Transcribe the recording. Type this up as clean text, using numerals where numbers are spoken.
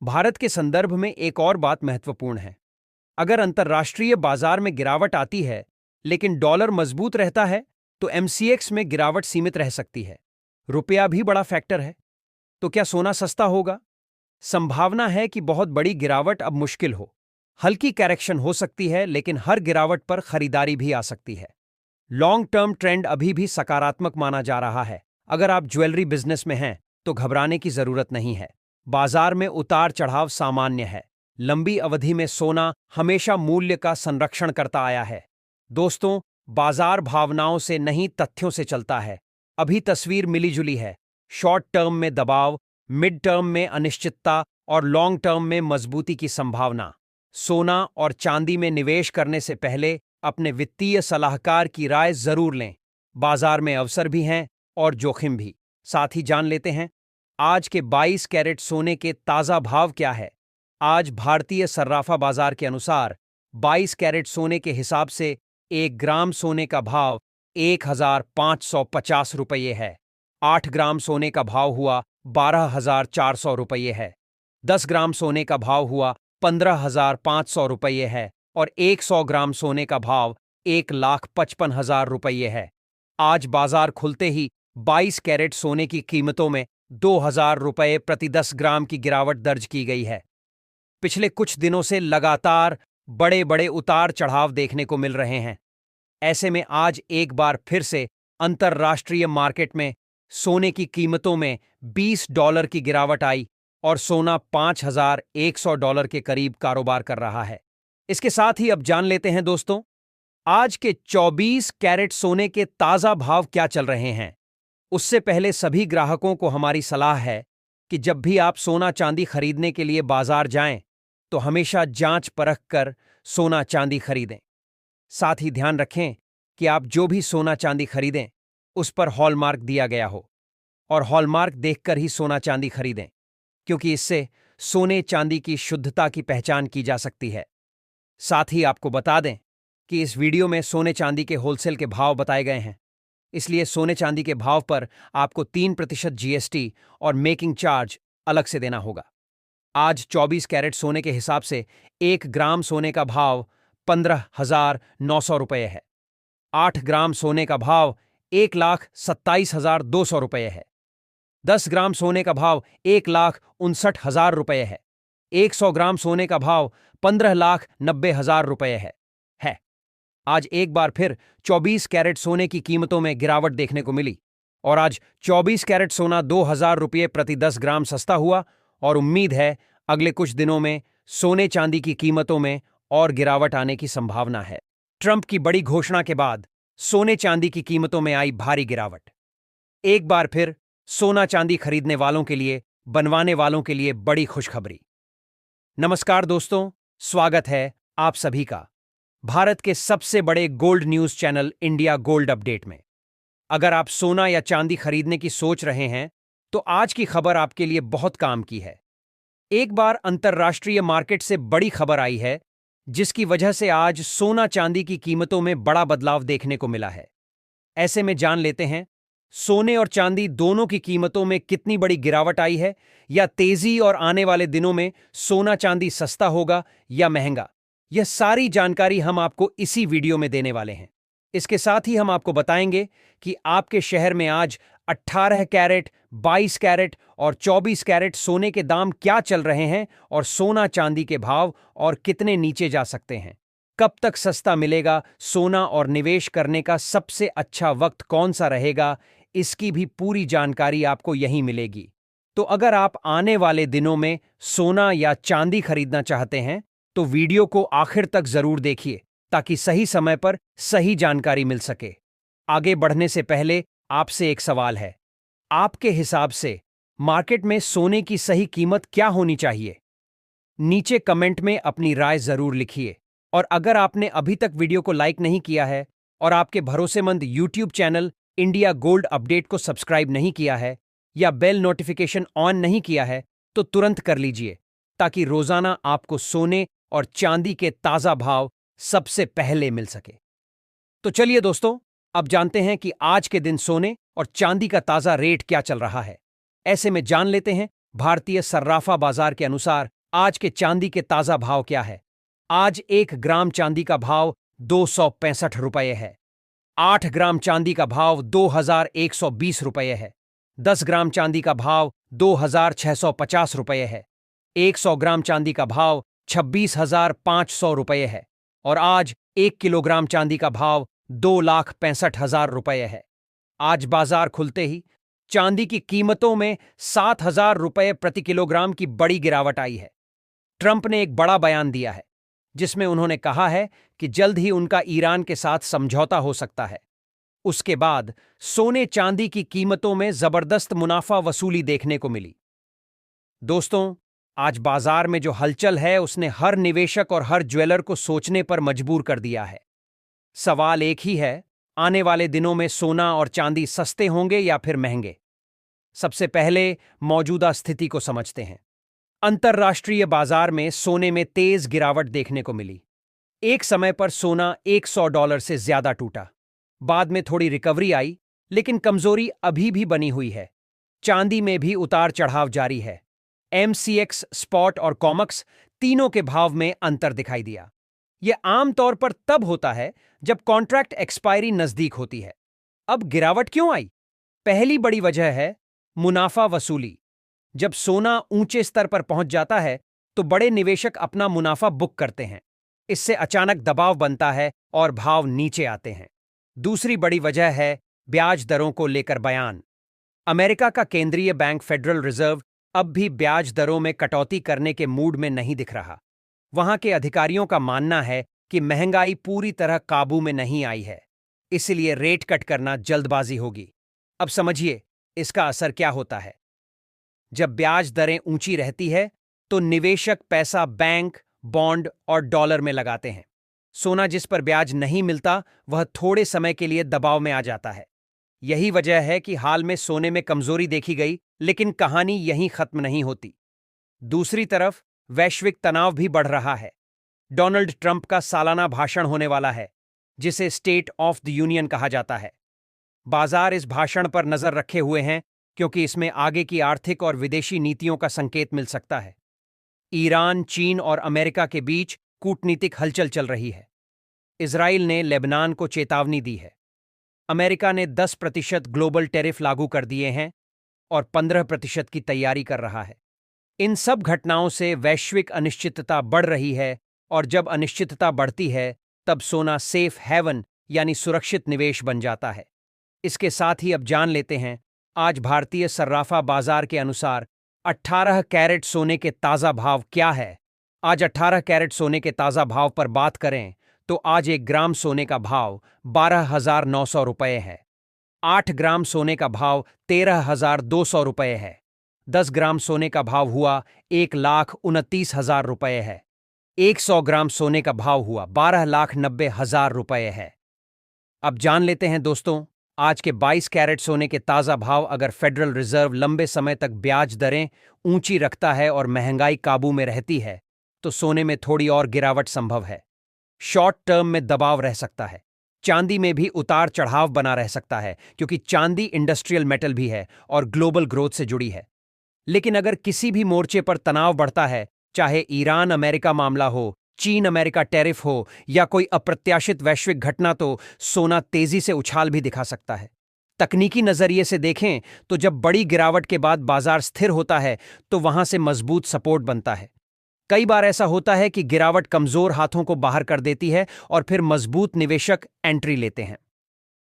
भारत के संदर्भ में एक और बात महत्वपूर्ण है। अगर अंतर्राष्ट्रीय बाजार में गिरावट आती है लेकिन डॉलर मजबूत रहता है तो एमसीएक्स में गिरावट सीमित रह सकती है। रुपया भी बड़ा फैक्टर है। तो क्या सोना सस्ता होगा? संभावना है कि बहुत बड़ी गिरावट अब मुश्किल हो। हल्की करेक्शन हो सकती है लेकिन हर गिरावट पर खरीदारी भी आ सकती है। लॉन्ग टर्म ट्रेंड अभी भी सकारात्मक माना जा रहा है। अगर आप ज्वेलरी बिजनेस में हैं तो घबराने की जरूरत नहीं है। बाजार में उतार चढ़ाव सामान्य है। लंबी अवधि में सोना हमेशा मूल्य का संरक्षण करता आया है। दोस्तों, बाजार भावनाओं से नहीं तथ्यों से चलता है। अभी तस्वीर मिलीजुली है। शॉर्ट टर्म में दबाव, मिड टर्म में अनिश्चितता और लॉन्ग टर्म में मजबूती की संभावना। सोना और चांदी में निवेश करने से पहले अपने वित्तीय सलाहकार की राय जरूर लें। बाजार में अवसर भी हैं और जोखिम भी। साथ ही जान लेते हैं आज के 22 कैरेट सोने के ताजा भाव क्या है। आज भारतीय सर्राफा बाजार के अनुसार 22 कैरेट सोने के हिसाब से 1 ग्राम सोने का भाव 1,550 रुपये है। 8 ग्राम सोने का भाव हुआ 12,400 रुपये है। 10 ग्राम सोने का भाव हुआ 15,500 रुपये है और 100 ग्राम सोने का भाव 1,55,000 रुपये है। आज बाजार खुलते ही 22 कैरेट सोने की कीमतों में 2,000 रुपये प्रति 10 ग्राम की गिरावट दर्ज की गई है। पिछले कुछ दिनों से लगातार बड़े बड़े उतार चढ़ाव देखने को मिल रहे हैं। ऐसे में आज एक बार फिर से अंतर्राष्ट्रीय मार्केट में सोने की कीमतों में $20 की गिरावट आई और सोना $5,100 के करीब कारोबार कर रहा है। इसके साथ ही अब जान लेते हैं दोस्तों, आज के 24 कैरेट सोने के ताजा भाव क्या चल रहे हैं। उससे पहले सभी ग्राहकों को हमारी सलाह है कि जब भी आप सोना चांदी खरीदने के लिए बाजार जाएं तो हमेशा जांच परख कर सोना चांदी खरीदें। साथ ही ध्यान रखें कि आप जो भी सोना चांदी खरीदें उस पर हॉलमार्क दिया गया हो और हॉलमार्क देखकर ही सोना चांदी खरीदें, क्योंकि इससे सोने चांदी की शुद्धता की पहचान की जा सकती है। साथ ही आपको बता दें कि इस वीडियो में सोने चांदी के होलसेल के भाव बताए गए हैं, इसलिए सोने चांदी के भाव पर आपको 3% जीएसटी और मेकिंग चार्ज अलग से देना होगा। आज 24 कैरेट सोने के हिसाब से 1 ग्राम सोने का भाव 15,900 रुपये है। 8 ग्राम सोने का भाव 1,27,200 रुपये है। 10 ग्राम सोने का भाव 1,59,000 रुपये है। 100 ग्राम सोने का भाव 15,90,000 रुपये है। आज एक बार फिर 24 कैरेट सोने की कीमतों में गिरावट देखने को मिली और आज 24 कैरेट सोना 2,000 रुपये प्रति 10 ग्राम सस्ता हुआ और उम्मीद है अगले कुछ दिनों में सोने चांदी की कीमतों में और गिरावट आने की संभावना है। ट्रंप की बड़ी घोषणा के बाद सोने चांदी की कीमतों में आई भारी गिरावट। एक बार फिर सोना चांदी खरीदने वालों के लिए, बनवाने वालों के लिए बड़ी खुशखबरी। नमस्कार दोस्तों, स्वागत है आप सभी का भारत के सबसे बड़े gold news channel India gold update में। अगर आप सोना या चांदी खरीदने की सोच रहे हैं तो आज की खबर आपके लिए बहुत काम की है। एक बार अंतर्राष्ट्रीय मार्केट से बड़ी खबर आई है जिसकी वजह से आज सोना चांदी की कीमतों में बड़ा बदलाव देखने को मिला है। ऐसे में जान लेते हैं सोने और चांदी दोनों की कीमतों में कितनी बड़ी गिरावट आई है, या तेजी और आने वाले दिनों में सोना चांदी सस्ता होगा या महंगा। यह सारी जानकारी हम आपको इसी वीडियो में देने वाले हैं। इसके साथ ही हम आपको बताएंगे कि आपके शहर में आज 18 कैरेट, 22 कैरेट और 24 कैरेट सोने के दाम क्या चल रहे हैं और सोना चांदी के भाव और कितने नीचे जा सकते हैं। कब तक सस्ता मिलेगा सोना और निवेश करने का सबसे अच्छा वक्त कौन सा रहेगा, इसकी भी पूरी जानकारी आपको यहीं मिलेगी। तो अगर आप आने वाले दिनों में सोना या चांदी खरीदना चाहते हैं तो वीडियो को आखिर तक जरूर देखिए ताकि सही समय पर सही जानकारी मिल सके। आगे बढ़ने से पहले आपसे एक सवाल है, आपके हिसाब से मार्केट में सोने की सही कीमत क्या होनी चाहिए? नीचे कमेंट में अपनी राय जरूर लिखिए। और अगर आपने अभी तक वीडियो को लाइक नहीं किया है और आपके भरोसेमंद YouTube channel India gold update को सब्सक्राइब नहीं किया है या बेल नोटिफिकेशन ऑन नहीं किया है तो तुरंत कर लीजिए ताकि रोजाना आपको सोने और चांदी के ताजा भाव सबसे पहले मिल सके। तो चलिए दोस्तों, अब जानते हैं कि आज के दिन सोने और चांदी का ताजा रेट क्या चल रहा है। ऐसे में जान लेते हैं भारतीय सर्राफा बाजार के अनुसार आज के चांदी के ताजा भाव क्या है? आज 1 ग्राम चांदी का भाव 265 रुपये है। 8 ग्राम चांदी का भाव 2120 रुपये है। 10 ग्राम चांदी का भाव 2650 रुपये है। 100 ग्राम चांदी का भाव 26,500 रुपये है। और आज 1 किलोग्राम चांदी का भाव 2,65,000 रुपये है। आज बाजार खुलते ही चांदी की कीमतों में 7,000 रुपये प्रति किलोग्राम की बड़ी गिरावट आई है। ट्रंप ने एक बड़ा बयान दिया है जिसमें उन्होंने कहा है कि जल्द ही उनका ईरान के साथ समझौता हो सकता है। उसके बाद सोने चांदी की कीमतों में जबरदस्त मुनाफा वसूली देखने को मिली। दोस्तों, आज बाजार में जो हलचल है उसने हर निवेशक और हर ज्वेलर को सोचने पर मजबूर कर दिया है। सवाल एक ही है, आने वाले दिनों में सोना और चांदी सस्ते होंगे या फिर महंगे? सबसे पहले मौजूदा स्थिति को समझते हैं। अंतर्राष्ट्रीय बाजार में सोने में तेज गिरावट देखने को मिली। एक समय पर सोना $100 से ज्यादा टूटा। बाद में थोड़ी रिकवरी आई, लेकिन कमजोरी अभी भी बनी हुई है। चांदी में भी उतार चढ़ाव जारी है। MCX, स्पॉट और कॉमक्स तीनों के भाव में अंतर दिखाई दिया। यह आमतौर पर तब होता है जब कॉन्ट्रैक्ट एक्सपायरी नजदीक होती है। अब गिरावट क्यों आई? पहली बड़ी वजह है मुनाफा वसूली। जब सोना ऊंचे स्तर पर पहुंच जाता है तो बड़े निवेशक अपना मुनाफा बुक करते हैं। इससे अचानक दबाव बनता है और भाव नीचे आते हैं। दूसरी बड़ी वजह है ब्याज दरों को लेकर बयान। अमेरिका का केंद्रीय बैंक फेडरल रिजर्व अब भी ब्याज दरों में कटौती करने के मूड में नहीं दिख रहा। वहां के अधिकारियों का मानना है कि महंगाई पूरी तरह काबू में नहीं आई है, इसलिए रेट कट करना जल्दबाजी होगी। अब समझिए इसका असर क्या होता है। जब ब्याज दरें ऊंची रहती है तो निवेशक पैसा बैंक, बॉन्ड और डॉलर में लगाते हैं। सोना जिस पर ब्याज नहीं मिलता वह थोड़े समय के लिए दबाव में आ जाता है। यही वजह है कि हाल में सोने में कमजोरी देखी गई, लेकिन कहानी यहीं खत्म नहीं होती। दूसरी तरफ वैश्विक तनाव भी बढ़ रहा है। डोनाल्ड ट्रंप का सालाना भाषण होने वाला है, जिसे स्टेट ऑफ द यूनियन कहा जाता है। बाजार इस भाषण पर नजर रखे हुए हैं क्योंकि इसमें आगे की आर्थिक और विदेशी नीतियों का संकेत मिल सकता है। ईरान, चीन और अमेरिका के बीच कूटनीतिक हलचल चल रही है। इजराइल ने लेबनान को चेतावनी दी है। अमेरिका ने 10% ग्लोबल टैरिफ लागू कर दिए हैं और 15% की तैयारी कर रहा है। इन सब घटनाओं से वैश्विक अनिश्चितता बढ़ रही है, और जब अनिश्चितता बढ़ती है तब सोना सेफ हेवन यानी सुरक्षित निवेश बन जाता है। इसके साथ ही अब जान लेते हैं आज भारतीय सर्राफा बाजार के अनुसार 18 कैरेट सोने के ताज़ा भाव क्या है। आज 18 कैरेट सोने के ताज़ा भाव पर बात करें तो आज 1 ग्राम सोने का भाव 12,900 रुपये है। 8 ग्राम सोने का भाव 13,200 रुपये है। 10 ग्राम सोने का भाव हुआ 1,29,000 रुपये है। 100 ग्राम सोने का भाव हुआ 12,90,000 रुपये है। अब जान लेते हैं दोस्तों, आज के 22 कैरेट सोने के ताज़ा भाव। अगर फेडरल रिजर्व लंबे समय तक ब्याज दरें ऊंची रखता है और महंगाई काबू में रहती है तो सोने में थोड़ी और गिरावट संभव है। शॉर्ट टर्म में दबाव रह सकता है। चांदी में भी उतार चढ़ाव बना रह सकता है, क्योंकि चांदी इंडस्ट्रियल मेटल भी है और ग्लोबल ग्रोथ से जुड़ी है। लेकिन अगर किसी भी मोर्चे पर तनाव बढ़ता है, चाहे ईरान अमेरिका मामला हो, चीन अमेरिका टैरिफ हो या कोई अप्रत्याशित वैश्विक घटना, तो सोना तेजी से उछाल भी दिखा सकता है। तकनीकी नजरिए से देखें तो जब बड़ी गिरावट के बाद बाजार स्थिर होता है तो वहां से मजबूत सपोर्ट बनता है। कई बार ऐसा होता है कि गिरावट कमजोर हाथों को बाहर कर देती है और फिर मजबूत निवेशक एंट्री लेते हैं।